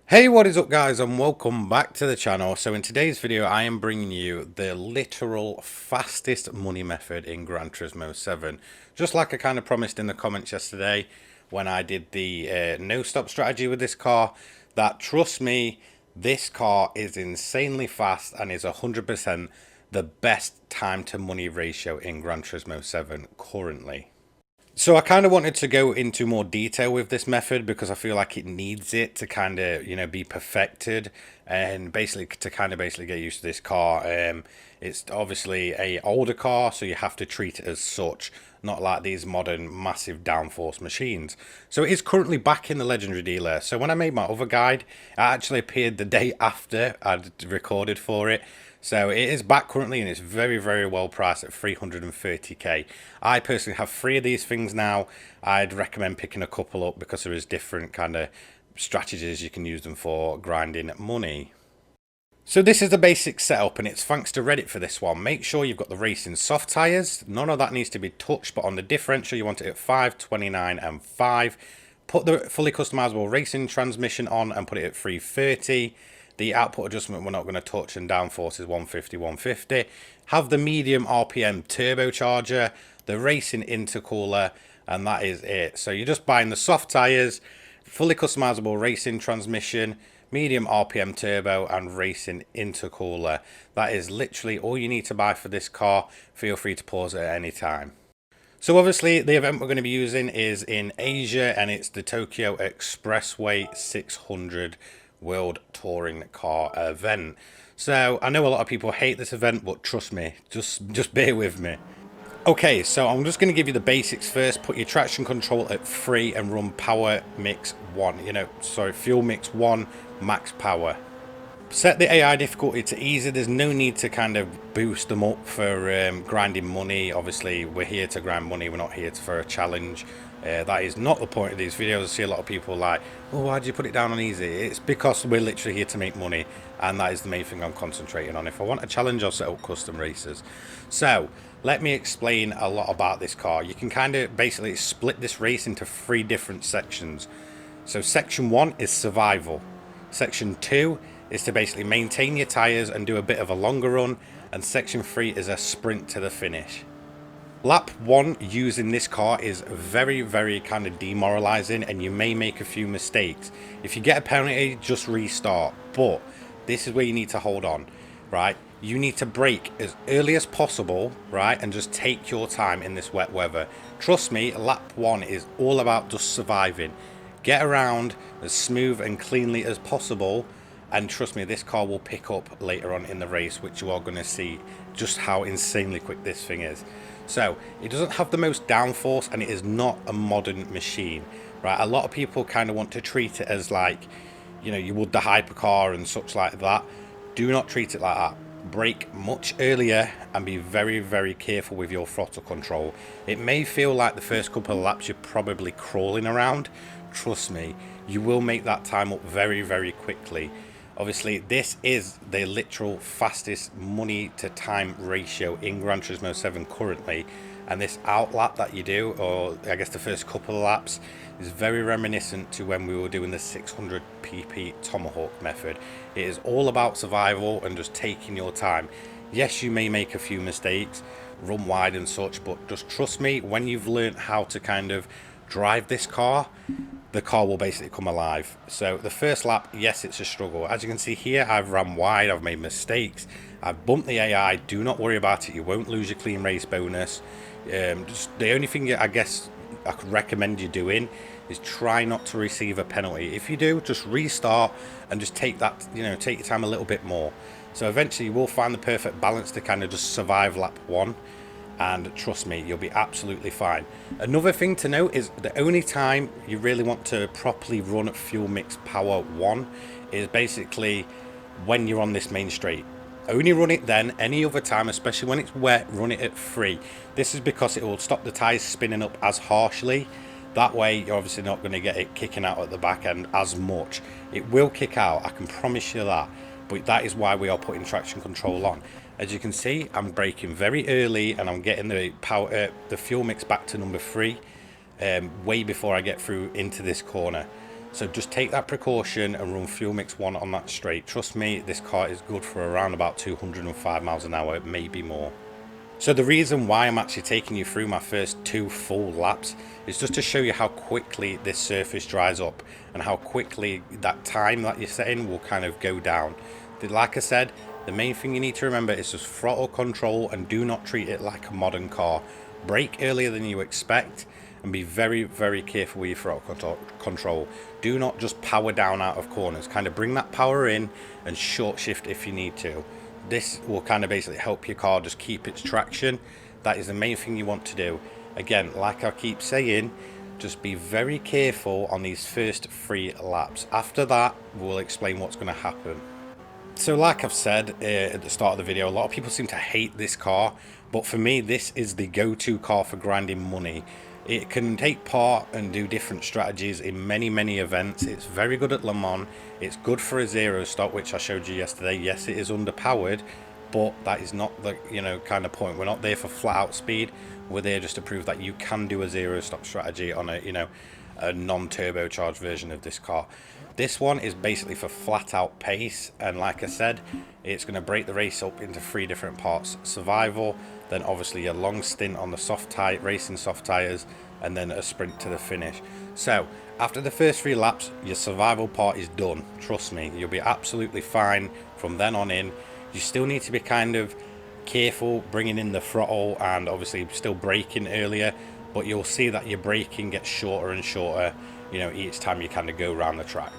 Hey, what is up guys, and welcome back to the channel. So in today's video I am bringing you the literal fastest money method in Gran Turismo 7. Just like I kind of promised in the comments yesterday when I did the no stop strategy with this car, that trust me, this car is insanely fast and is 100% the best time to money ratio in Gran Turismo 7 currently. So I kind of wanted to go into more detail with this method because I feel like it needs it to kind of, be perfected and basically to kind of get used to this car. It's obviously a older car, so you have to treat it as such, not like these modern massive downforce machines. So it is currently back in the legendary dealer. So when I made my other guide, it actually appeared the day after I'd recorded for it. So it is back currently and it's very, very well priced at 330k. I personally have 3 of these things now. I'd recommend picking a couple up because there is different kind of strategies you can use them for grinding money. So this is the basic setup and it's thanks to Reddit for this one. Make sure you've got the racing soft tyres. None of that needs to be touched, but on the differential you want it at 5, 29 and 5. Put the fully customizable racing transmission on and put it at 330. The output adjustment we're not going to touch, and downforce is 150, 150. Have the medium RPM turbocharger, the racing intercooler, and that is it. So you're just buying the soft tyres, fully customizable racing transmission, medium RPM turbo, and racing intercooler. That is literally all you need to buy for this car. Feel free to pause it at any time. So obviously the event we're going to be using is in Asia and it's the Tokyo Expressway 600 World Touring Car event. So I know a lot of people hate this event, but trust me, just bear with me. Okay, so I'm just going to give you the basics first. Put your traction control at 3 and run power mix 1. Fuel mix 1, max power. Set the AI difficulty to easy. There's no need to kind of boost them up for grinding money. Obviously, we're here to grind money. We're not here for a challenge. That is not the point of these videos. I see a lot of people like, oh, why did you put it down on easy? It's because we're literally here to make money, and that is the main thing I'm concentrating on. If I want a challenge, I'll set up custom races. So let me explain a lot about this car. You can kind of basically split this race into 3 different sections. So section 1 is survival. Section 2 is to basically maintain your tyres and do a bit of a longer run, and section 3 is a sprint to the finish. Lap 1 using this car is very, very kind of demoralizing and you may make a few mistakes. If you get a penalty, just restart, but this is where you need to hold on, right? You need to brake as early as possible, right, and just take your time in this wet weather. Trust me, lap 1 is all about just surviving. Get around as smooth and cleanly as possible, and trust me, this car will pick up later on in the race, which you are going to see just how insanely quick this thing is. So it doesn't have the most downforce and it is not a modern machine, right? A lot of people kind of want to treat it as like, you would the hypercar and such like that. Do not treat it like that. Brake much earlier and be very, very careful with your throttle control. It may feel like the first couple of laps you're probably crawling around. Trust me, you will make that time up very, very quickly. Obviously, this is the literal fastest money to time ratio in Gran Turismo 7 currently. And this outlap that you do, or I guess the first couple of laps, is very reminiscent to when we were doing the 600 pp Tomahawk method. It is all about survival and just taking your time. Yes, you may make a few mistakes, run wide and such, but just trust me, when you've learned how to kind of drive this car, the car will basically come alive. So the first lap, yes, it's a struggle. As you can see here, I've ran wide, I've made mistakes, I've bumped the AI. Do not worry about it, you won't lose your clean race bonus. Just the only thing I guess I could recommend you doing is try not to receive a penalty. If you do, just restart and just take that, take your time a little bit more. So eventually you will find the perfect balance to kind of just survive lap 1. And trust me, you'll be absolutely fine. Another thing to note is the only time you really want to properly run fuel mix power 1 is basically when you're on this main straight. Only run it then. Any other time, especially when it's wet, run it at 3. This is because it will stop the tyres spinning up as harshly. That way you're obviously not going to get it kicking out at the back end as much. It will kick out, I can promise you that, but that is why we are putting traction control on. As you can see, I'm braking very early and I'm getting the power, the fuel mix back to number 3 way before I get through into this corner. So just take that precaution and run fuel mix 1 on that straight. Trust me, this car is good for around about 205 miles an hour, maybe more. So the reason why I'm actually taking you through my first 2 full laps is just to show you how quickly this surface dries up and how quickly that time that you're setting will kind of go down. Like I said, the main thing you need to remember is just throttle control, and do not treat it like a modern car. Brake earlier than you expect and be very, very careful with your throttle control. Do not just power down out of corners. Kind of bring that power in and short shift if you need to. This will kind of basically help your car just keep its traction. That is the main thing you want to do. Again, like I keep saying, just be very careful on these first 3 laps. After that, we'll explain what's going to happen. So like I've said at the start of the video, a lot of people seem to hate this car, but for me, this is the go-to car for grinding money. It can take part and do different strategies in many events. It's very good at Le Mans. It's good for a zero stop, which I showed you yesterday. Yes, it is underpowered, but that is not the kind of point. We're not there for flat out speed. We're there just to prove that you can do a zero stop strategy on a a non-turbocharged version of this car. This one is basically for flat out pace, and like I said, it's going to break the race up into 3 different parts: survival, then obviously a long stint on the racing soft tires, and then a sprint to the finish. So after the first 3 laps, your survival part is done. Trust me, you'll be absolutely fine from then on in. You still need to be kind of careful bringing in the throttle and obviously still braking earlier, but you'll see that your braking gets shorter and shorter, each time you kind of go around the track.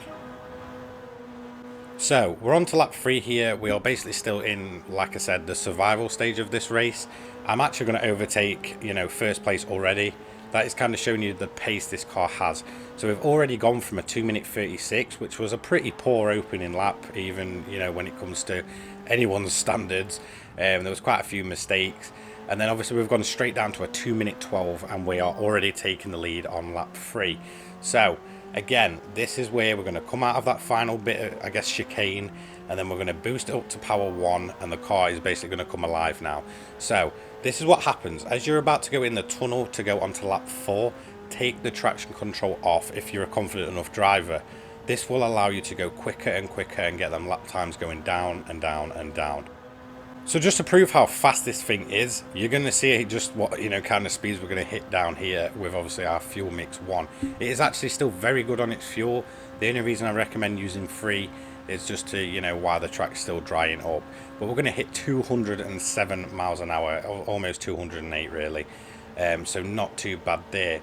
So we're on to lap 3 here. We are basically still in, like I said, the survival stage of this race. I'm actually going to overtake, first place already. That is kind of showing you the pace this car has. So we've already gone from a 2:36, which was a pretty poor opening lap, even, when it comes to anyone's standards. There was quite a few mistakes. And then obviously we've gone straight down to a 2:12, and we are already taking the lead on lap 3. So again, this is where we're going to come out of that final bit of, I guess, chicane, and then we're going to boost it up to power 1, and the car is basically going to come alive now. So this is what happens as you're about to go in the tunnel to go onto lap 4. Take the traction control off if you're a confident enough driver. This will allow you to go quicker and quicker and get them lap times going down and down and down. So just to prove how fast this thing is, you're going to see just what kind of speeds we're going to hit down here with obviously our fuel mix 1. It is actually still very good on its fuel. The only reason I recommend using 3 is just to while the track's still drying up. But we're going to hit 207 miles an hour, almost 208 really. So not too bad there.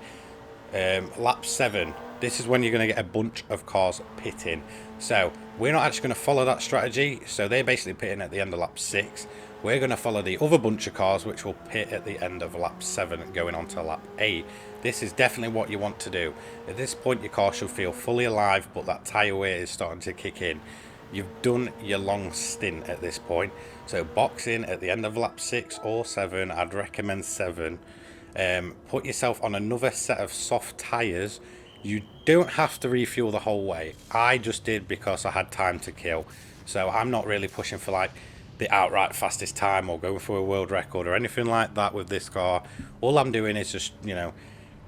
Lap 7. This is when you're going to get a bunch of cars pitting. So we're not actually going to follow that strategy. So they're basically pitting at the end of lap 6. We're going to follow the other bunch of cars, which will pit at the end of lap 7 going on to lap 8. This is definitely what you want to do. At this point, your car should feel fully alive, but that tyre wear is starting to kick in. You've done your long stint at this point. So box in at the end of lap 6 or 7. I'd recommend 7. Put yourself on another set of soft tyres. You don't have to refuel the whole way. I just did because I had time to kill. So I'm not really pushing for like the outright fastest time or going for a world record or anything like that with this car. All I'm doing is just,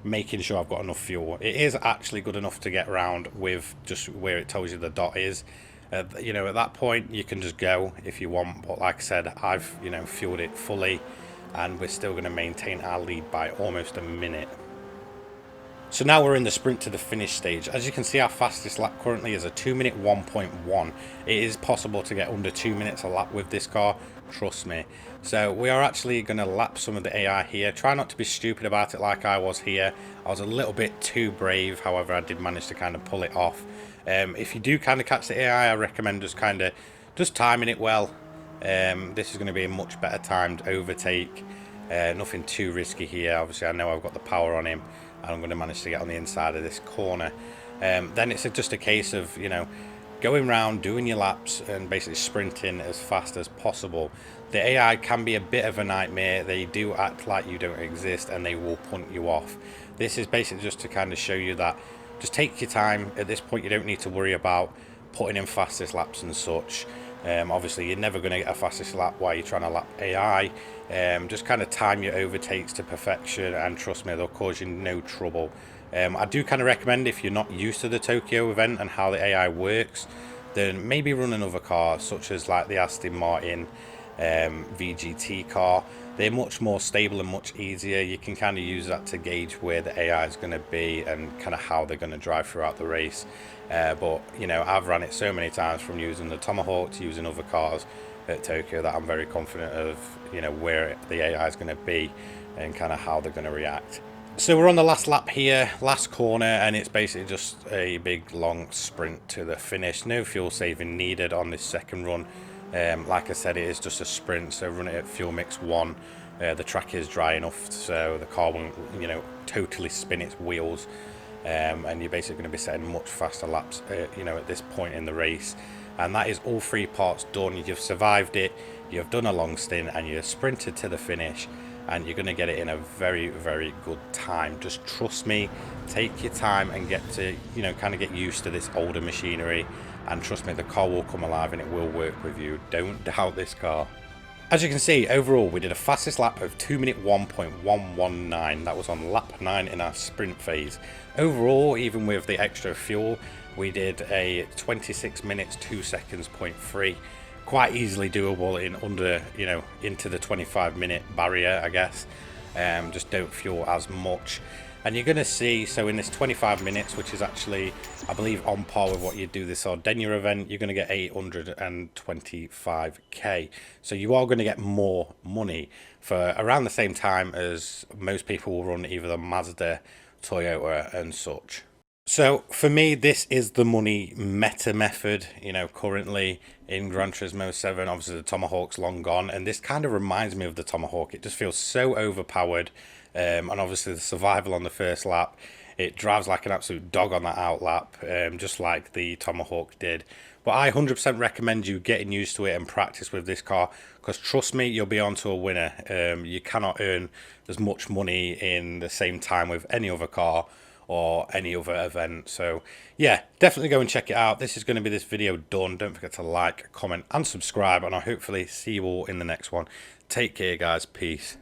making sure I've got enough fuel. It is actually good enough to get around with just where it tells you the dot is. At that point you can just go if you want. But like I said, I've, fueled it fully, and we're still going to maintain our lead by almost a minute. So now we're in the sprint to the finish stage. As you can see, our fastest lap currently is a 2:01 1.1. It is possible to get under 2 minutes a lap with this car, trust me. So we are actually going to lap some of the AI here. Try not to be stupid about it like I was here. I was a little bit too brave, however I did manage to kind of pull it off. If you do kind of catch the AI, I recommend just timing it well. This is going to be a much better timed overtake. Nothing too risky here. Obviously I know I've got the power on him, and I'm going to manage to get on the inside of this corner. Then it's just a case of going round, doing your laps, and basically sprinting as fast as possible. The AI can be a bit of a nightmare. They do act like you don't exist, and they will punt you off. This is basically just to kind of show you that just take your time. At this point you don't need to worry about putting in fastest laps and such. Obviously you're never going to get a fastest lap while you're trying to lap AI. Just kind of time your overtakes to perfection, and trust me, they'll cause you no trouble. I do kind of recommend, if you're not used to the Tokyo event and how the AI works, then maybe run another car such as like the Aston Martin VGT car. They're much more stable and much easier. You can kind of use that to gauge where the AI is going to be and kind of how they're going to drive throughout the race. But you know, I've ran it so many times from using the Tomahawk to using other cars at Tokyo that I'm very confident of, you know, where the AI is going to be and kind of how they're going to react. So we're on the last lap here, last corner, and it's basically just a big long sprint to the finish. No fuel saving needed on this second run. Like I said, it is just a sprint, so run it at fuel mix 1. The track is dry enough so the car won't, you know, totally spin its wheels, and you're basically going to be setting much faster laps, you know, at this point in the race. And that is all 3 parts done. You've survived it, you've done a long stint, and you've sprinted to the finish, and you're going to get it in a very, very good time. Just trust me, take your time and get to, you know, kind of get used to this older machinery, and trust me, the car will come alive and it will work with you. Don't doubt this car. As you can see, overall we did a fastest lap of 2-minute 1.119. That was on lap 9 in our sprint phase. Overall, even with the extra fuel, we did a 26 minutes 2 seconds 0.3. Quite easily doable in under, you know, into the 25-minute barrier, I guess. Just don't fuel as much. And you're going to see, so in this 25 minutes, which is actually, I believe, on par with what you do this Sardinia event, you're going to get 825k. So you are going to get more money for around the same time as most people will run either the Mazda, Toyota and such. So for me, this is the money meta method, you know, currently in Gran Turismo 7. Obviously the Tomahawk's long gone, and this kind of reminds me of the Tomahawk. It just feels so overpowered, and obviously the survival on the first lap, it drives like an absolute dog on that outlap, just like the Tomahawk did. But I 100% recommend you getting used to it and practice with this car, because trust me, you'll be onto a winner. You cannot earn as much money in the same time with any other car or any other event. So yeah, definitely go and check it out. This is going to be this video done. Don't forget to like, comment and subscribe, and I'll hopefully see you all in the next one. Take care guys, peace.